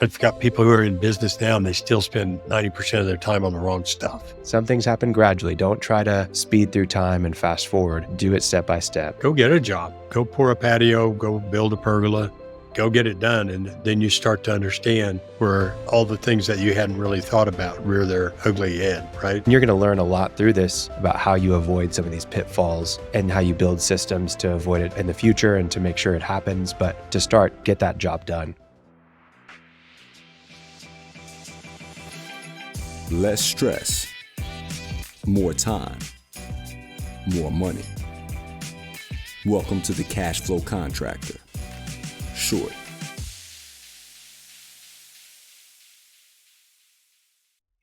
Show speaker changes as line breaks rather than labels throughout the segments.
I've got people who are in business now and they still spend 90% of their time on the wrong stuff.
Some things happen gradually. Don't try to speed through time and fast forward. Do it step by step.
Go get a job. Go pour a patio. Go build a pergola. Go get it done. And then you start to understand where all the things that you hadn't really thought about rear their ugly head, right?
And you're going to learn a lot through this about how you avoid some of these pitfalls and how you build systems to avoid it in the future and to make sure it happens. But to start, get that job done.
Less stress, more time, more money. Welcome to the Cash Flow Contractor. Short.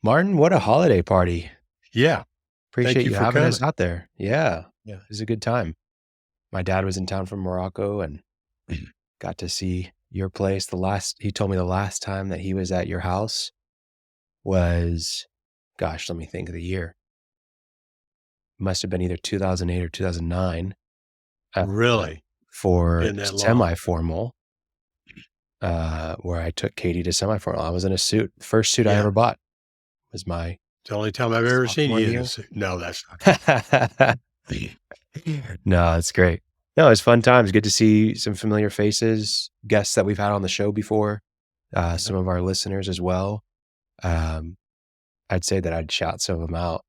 Martin, what a holiday party.
Yeah.
Appreciate you having us
coming.
out there. Yeah.
Yeah.
It was a good time. My dad was in town from Morocco and got to see your place. He told me the last time that he was at your house was, let me think of the year. Must have been either 2008 or 2009.
Really?
For
Been that long?
semi-formal, where I took Katie to semi-formal. I was in a suit. The first suit I
Yeah.
ever bought was my...
It's the only time I've ever seen you in
year?
a suit. No, that's not.
No, it's great. No, it's fun times. Good to see some familiar faces, guests that we've had on the show before, some of our listeners as well. I'd say that I'd shout some of them out.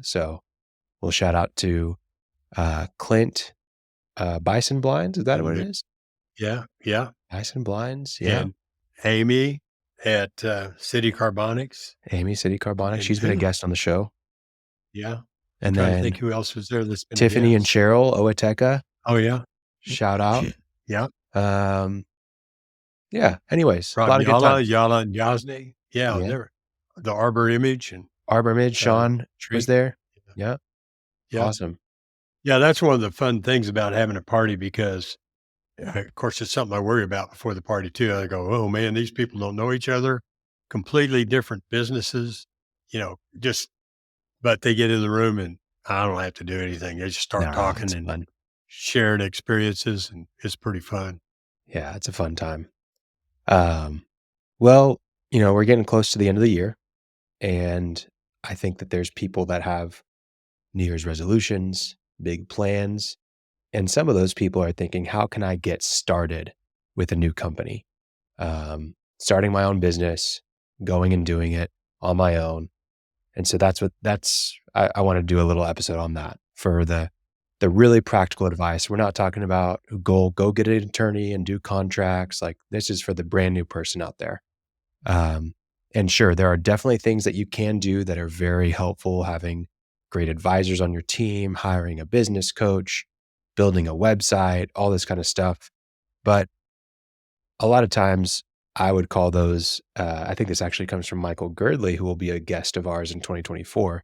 So we'll shout out to Clint Bison Blinds. Is that what it is?
Yeah. Yeah.
Bison Blinds. Yeah.
And Amy at City Carbonics.
Amy, City Carbonics.
And
She's been a guest on the show.
Yeah.
And
Trying to
then
think who else was there that's been a
Tiffany and
guest.
Cheryl Oateka.
Oh, yeah.
Shout out.
Yeah.
Yeah. Anyways, a lot of good times.
Yala and Yasny. Yeah.
Yeah.
They're the Arbor Image and
Arbor Mid, Sean was there. Yeah.
yeah.
Awesome.
Yeah, that's one of the fun things about having a party because, of course, it's something I worry about before the party too. I go, oh man, these people don't know each other, completely different businesses, but they get in the room and I don't have to do anything. They just start talking
it's
and
fun.
sharing experiences, and it's pretty fun.
Yeah, it's a fun time. Well, we're getting close to the end of the year, and I think that there's people that have New Year's resolutions, big plans, and some of those people are thinking, how can I get started with a new company? Starting my own business, going and doing it on my own. And so I want to do a little episode on that for the really practical advice. We're not talking about go get an attorney and do contracts. Like, this is for the brand new person out there. And sure, there are definitely things that you can do that are very helpful, having great advisors on your team, hiring a business coach, building a website, all this kind of stuff. But a lot of times I would call those, I think this actually comes from Michael Girdley, who will be a guest of ours in 2024,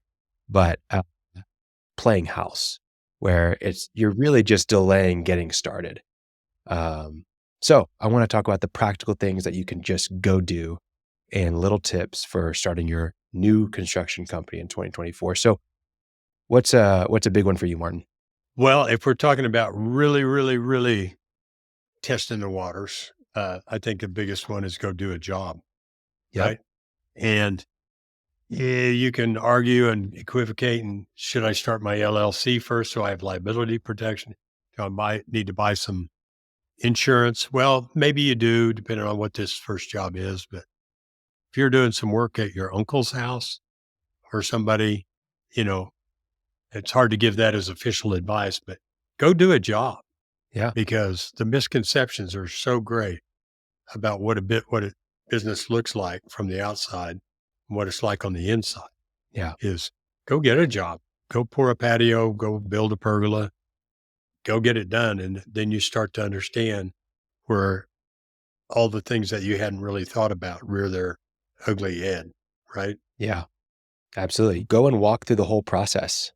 but playing house, where you're really just delaying getting started. So I want to talk about the practical things that you can just go do and little tips for starting your new construction company in 2024. So what's a big one for you, Martin?
Well, if we're talking about really, really, really testing the waters, I think the biggest one is go do a job.
Yep.
Right. And you can argue and equivocate. And should I start my LLC first so I have liability protection? Do I need to buy some insurance? Well, maybe you do, depending on what this first job is. But if you're doing some work at your uncle's house or somebody, it's hard to give that as official advice, but go do a job.
Yeah.
Because the misconceptions are so great about what a business looks like from the outside and what it's like on the inside.
Yeah.
Is go get a job, go pour a patio, go build a pergola, go get it done. And then you start to understand where all the things that you hadn't really thought about rear their ugly head, right?
Yeah, absolutely. Go and walk through the whole process.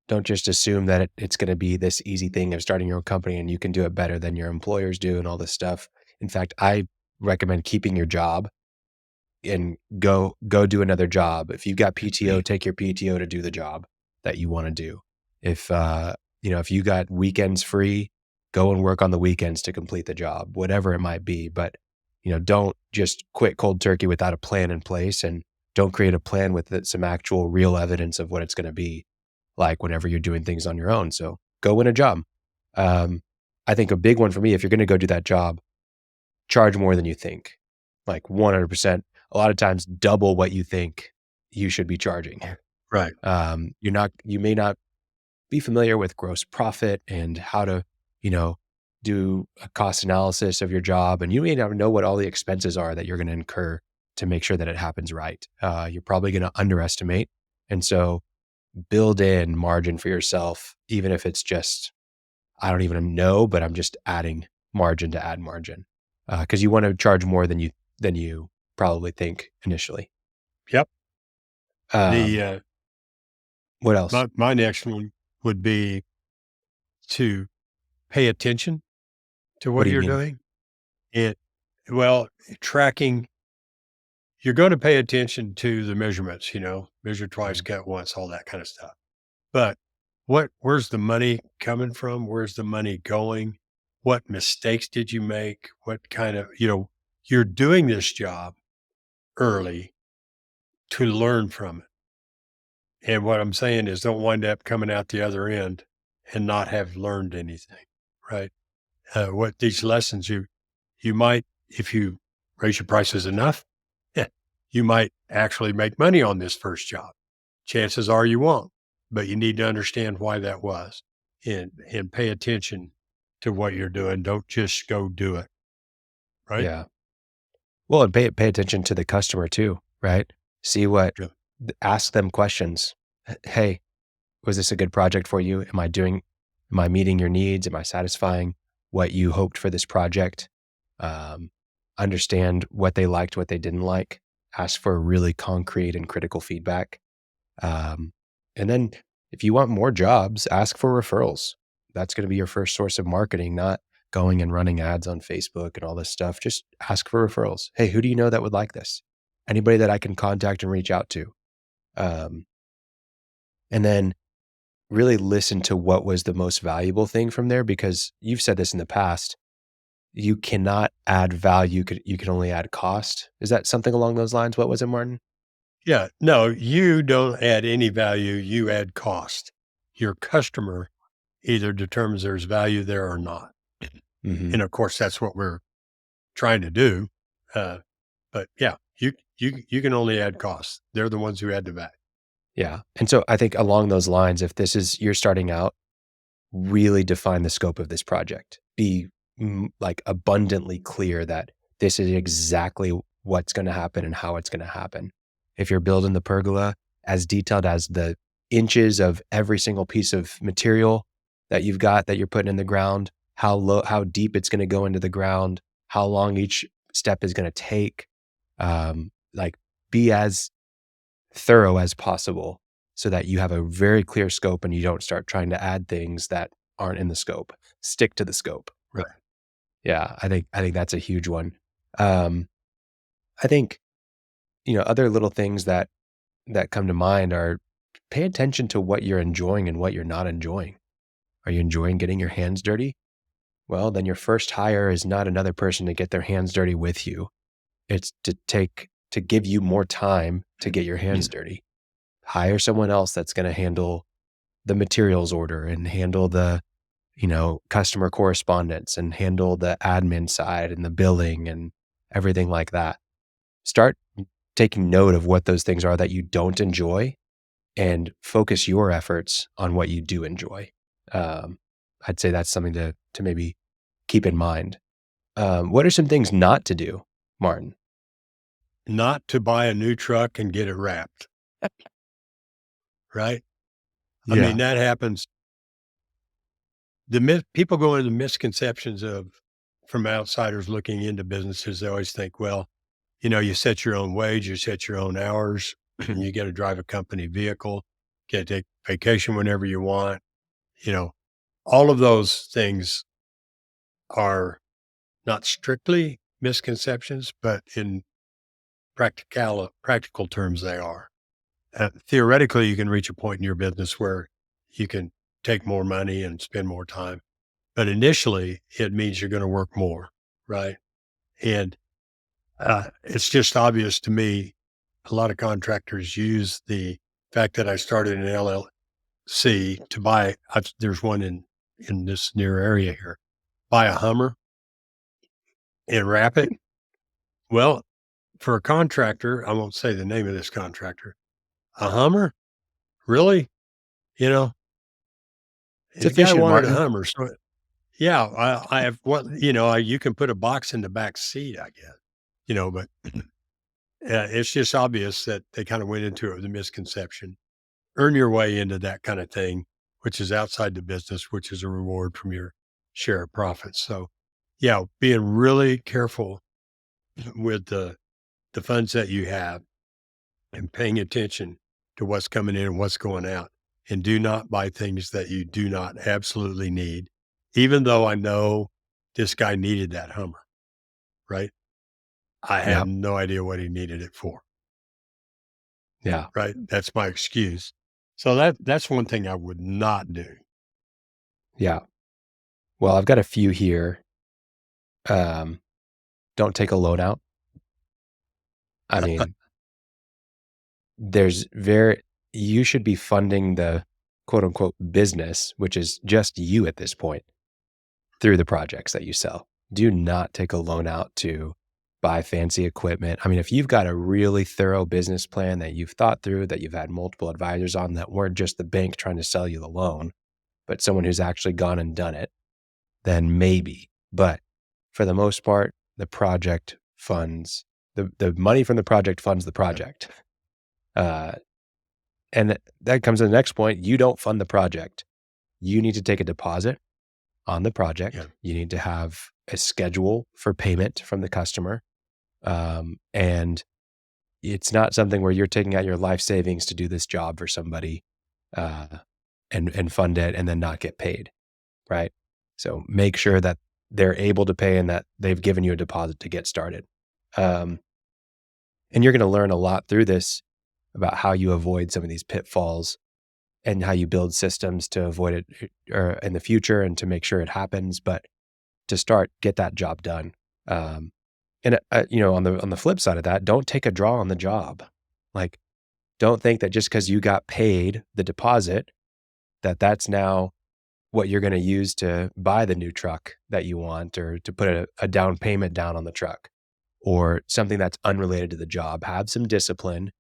Don't just assume that it's going to be this easy thing of starting your own company and you can do it better than your employers do and all this stuff. In fact, I recommend keeping your job and go do another job. If you've got PTO, take your PTO to do the job that you want to do. If you got weekends free, Go and work on the weekends to complete the job, whatever it might be. But, don't just quit cold turkey without a plan in place, and don't create a plan with some actual real evidence of what it's going to be like whenever you're doing things on your own. So go win a job. I think a big one for me, if you're going to go do that job, charge more than you think, like 100%. A lot of times double what you think you should be charging.
Right.
You may not be familiar with gross profit and how to, do a cost analysis of your job. And you may not know what all the expenses are that you're going to incur to make sure that it happens right. You're probably going to underestimate. And so build in margin for yourself, even if it's just, I don't even know, but I'm just adding margin to add margin. Because you want to charge more than you probably think initially.
Yep.
What else?
My next one would be to pay attention to what
do you
you're
mean?
doing. Tracking, you're going to pay attention to the measurements, measure twice, cut once, all that kind of stuff. But where's the money coming from? Where's the money going? What mistakes did you make? What kind of, you're doing this job early to learn from it. And what I'm saying is don't wind up coming out the other end and not have learned anything, right? What these lessons you might, if you raise your prices enough, you might actually make money on this first job. Chances are you won't, but you need to understand why that was and pay attention to what you're doing. Don't just go do it. Right?
Yeah. Well, and pay attention to the customer too, right? See ask them questions. Hey, was this a good project for you? Am I meeting your needs? Am I satisfying what you hoped for this project? Understand what they liked, what they didn't like. Ask for really concrete and critical feedback. And then if you want more jobs, ask for referrals. That's going to be your first source of marketing, not going and running ads on Facebook and all this stuff. Just ask for referrals. Hey, who do you know that would like this? Anybody that I can contact and reach out to. And then really listen to what was the most valuable thing from there, because you've said this in the past. You cannot add value. You can only add cost. Is that something along those lines? What was it, Martin?
Yeah. No, you don't add any value. You add cost. Your customer either determines there's value there or not.
Mm-hmm.
And of course, that's what we're trying to do. But yeah, you can only add costs. They're the ones who add the value.
Yeah. And so I think along those lines, if you're starting out, really define the scope of this project. Be like abundantly clear that this is exactly what's going to happen and how it's going to happen. If you're building the pergola, as detailed as the inches of every single piece of material that you've got that you're putting in the ground, how deep it's going to go into the ground, how long each step is going to take, be as thorough as possible so that you have a very clear scope and you don't start trying to add things that aren't in the scope. Stick to the scope.
Right.
Yeah, I think that's a huge one. I think, other little things that come to mind are pay attention to what you're enjoying and what you're not enjoying. Are you enjoying getting your hands dirty? Well, then your first hire is not another person to get their hands dirty with you. It's to give you more time to get your hands dirty. Hire someone else that's going to handle the materials order and handle the, customer correspondence and handle the admin side and the billing and everything like that. Start taking note of what those things are that you don't enjoy and focus your efforts on what you do enjoy. I'd say that's something to maybe keep in mind. What are some things not to do, Martin?
Not to buy a new truck and get it wrapped. Right?
Yeah.
I mean, that happens. People go into misconceptions from outsiders looking into businesses. They always think, well, you set your own wage, you set your own hours, and you get to drive a company vehicle, get to take vacation whenever you want. All of those things are not strictly misconceptions, but in practical terms, they are. Theoretically, you can reach a point in your business where you can take more money and spend more time. but initially it means you're going to work more, right? And it's just obvious to me. A lot of contractors use the fact that I started an LLC to buy. There's one in this near area here. Buy a Hummer and wrap it. Well, for a contractor, I won't say the name of this contractor. A Hummer, really? You know,
It's
the guy
efficient,
wanted a
Martin.
Hummer. So yeah, I have what you can put a box in the back seat, I guess. But it's just obvious that they kind of went into it with a misconception. Earn your way into that kind of thing, which is outside the business, which is a reward from your share of profits. So, yeah, being really careful with the funds that you have and paying attention to what's coming in and what's going out. And do not buy things that you do not absolutely need, even though I know this guy needed that Hummer, right? I
Yeah.
have no idea what he needed it for.
Yeah.
Right. That's my excuse. So that's one thing I would not do.
Yeah. Well, I've got a few here. Don't take a loan out. I mean, you should be funding the quote unquote business, which is just you at this point, through the projects that you sell. Do not take a loan out to buy fancy equipment. I mean, if you've got a really thorough business plan that you've thought through, that you've had multiple advisors on, that weren't just the bank trying to sell you the loan, but someone who's actually gone and done it, then maybe. But for the most part, the project funds, the money from the project funds the project. And that comes to the next point. You don't fund the project. You need to take a deposit on the project.
Yeah.
You need to have a schedule for payment from the customer. And it's not something where you're taking out your life savings to do this job for somebody and fund it and then not get paid, right? So make sure that they're able to pay and that they've given you a deposit to get started. And you're going to learn a lot through this about how you avoid some of these pitfalls and how you build systems to avoid it in the future and to make sure it happens. But to start, get that job done. And on the flip side of that, don't take a draw on the job. Like, don't think that just because you got paid the deposit, that's now what you're going to use to buy the new truck that you want, or to put a down payment down on the truck, or something that's unrelated to the job. Have some discipline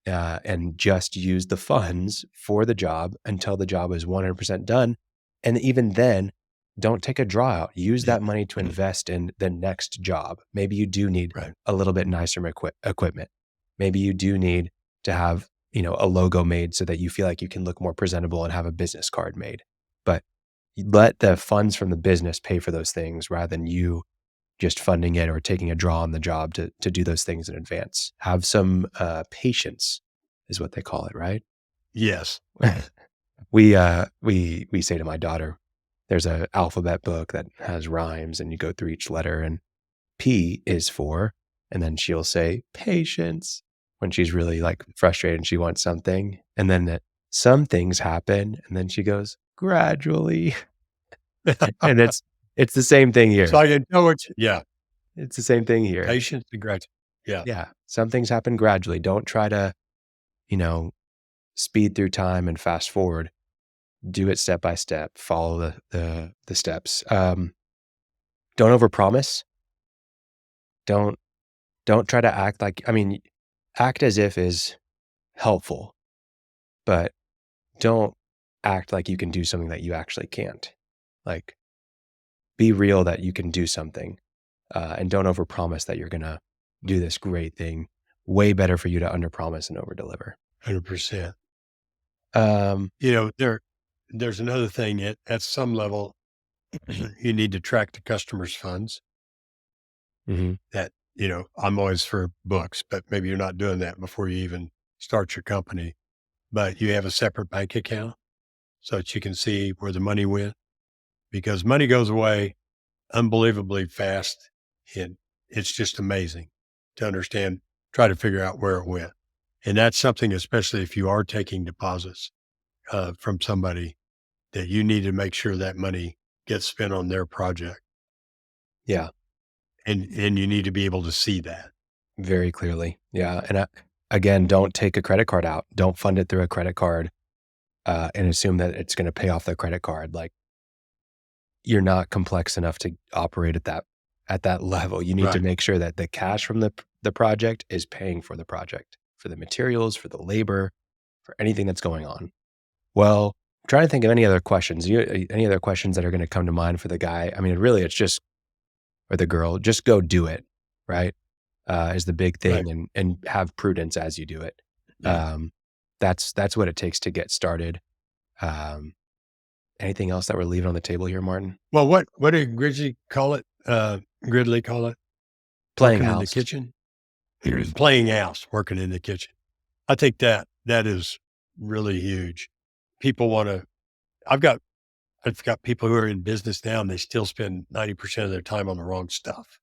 and just use the funds for the job until the job is 100% done. And even then, don't take a draw out. Use that money to invest in the next job. Maybe you do need a little bit nicer equipment. Maybe you do need to have, a logo made so that you feel like you can look more presentable and have a business card made. But let the funds from the business pay for those things rather than you just funding it or taking a draw on the job to do those things in advance. Have some patience is what they call it, right?
Yes.
We say to my daughter, there's an alphabet book that has rhymes and you go through each letter, and P is for, and then she'll say patience when she's really like frustrated and she wants something. And then some things happen and then she goes gradually. And it's the same thing here.
So I didn't know it. Yeah.
It's the same thing here.
Patience and gradually. Yeah.
Yeah. Some things happen gradually. Don't try to, speed through time and fast forward. Do it step by step. Follow the steps. Don't overpromise. Don't try to act act as if is helpful, but don't act like you can do something that you actually can't. Like, be real that you can do something, and don't overpromise that you're gonna do this great thing. Way better for you to underpromise and overdeliver.
100%.
Um,
There's another thing at some level, you need to track the customer's funds.
mhm.
That, I'm always for books, but maybe you're not doing that before you even start your company. But you have a separate bank account so that you can see where the money went, because money goes away unbelievably fast. And it's just amazing to understand, try to figure out where it went. And that's something, especially if you are taking deposits from somebody, that you need to make sure that money gets spent on their project.
Yeah.
And you need to be able to see that.
Very clearly. Yeah. And again, don't take a credit card out. Don't fund it through a credit card and assume that it's going to pay off the credit card. Like, you're not complex enough to operate at that level. You need to make sure that the cash from the project is paying for the project, for the materials, for the labor, for anything that's going on. Well, I'm trying to think of any other questions. Any other questions that are going to come to mind for the guy? I mean, really, it's just, or the girl, just go do it, right? Is the big thing, and have prudence as you do it.
Yeah.
That's what it takes to get started. Anything else that we're leaving on the table here, Martin?
Well, what did Gridley call it? Gridley call it?
Playing
Working
house.
in the kitchen? Playing house, working in the kitchen. I think that is really huge. People want to, I've got people who are in business now and they still spend 90% of their time on the wrong stuff.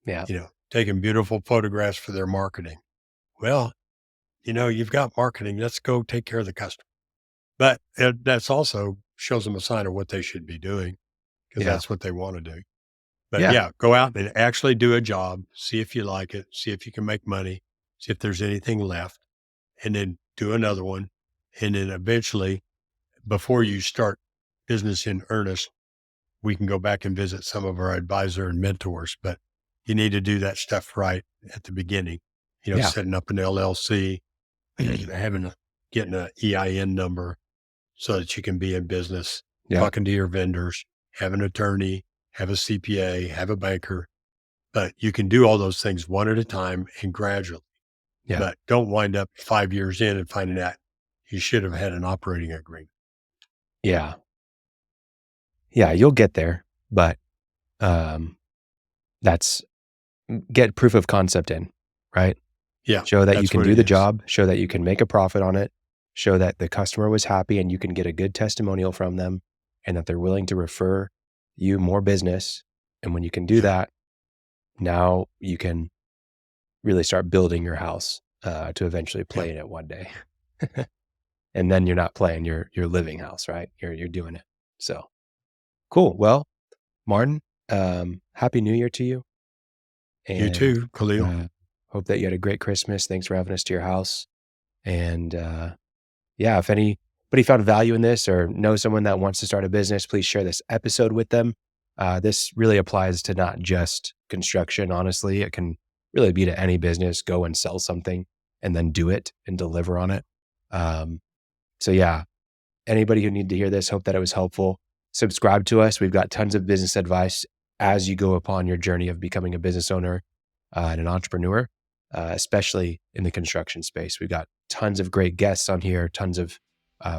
Yeah.
Taking beautiful photographs for their marketing. Well, you've got marketing. Let's go take care of the customer. But that's also shows them a sign of what they should be doing, because that's what they want to do. But go out and actually do a job, see if you like it, see if you can make money, see if there's anything left, and then do another one. And then eventually, before you start business in earnest, we can go back and visit some of our advisor and mentors, but you need to do that stuff right at the beginning, setting up an LLC, getting an EIN number so that you can be in business, talking to your vendors, have an attorney, have a CPA, have a banker, but you can do all those things one at a time and gradually. Yeah. But don't wind up 5 years in and finding out you should have had an operating agreement.
Yeah. Yeah, you'll get there, but get proof of concept in, right?
Yeah.
Show that you can do the job, show that you can make a profit on it, show that the customer was happy and you can get a good testimonial from them, and that they're willing to refer you more business. And when you can do that, now you can really start building your house to eventually play in it one day. And then you're not playing your living house, right? You're doing it. So cool. Well, Martin, Happy New Year to you. And,
you too, Khalil.
Hope that you had a great Christmas. Thanks for having us to your house. And if anybody found value in this or know someone that wants to start a business, please share this episode with them. This really applies to not just construction, honestly. It can really be to any business. Go and sell something and then do it and deliver on it. Anybody who needed to hear this, hope that it was helpful. Subscribe to us. We've got tons of business advice as you go upon your journey of becoming a business owner and an entrepreneur, especially in the construction space. We've got tons of great guests on here, tons of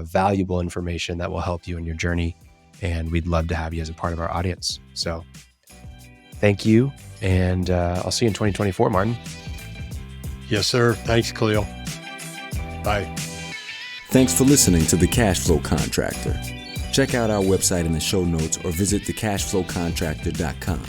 valuable information that will help you in your journey. And we'd love to have you as a part of our audience. So thank you. And I'll see you in 2024, Martin.
Yes, sir. Thanks, Khalil. Bye.
Thanks for listening to The Cashflow Contractor. Check out our website in the show notes or visit thecashflowcontractor.com.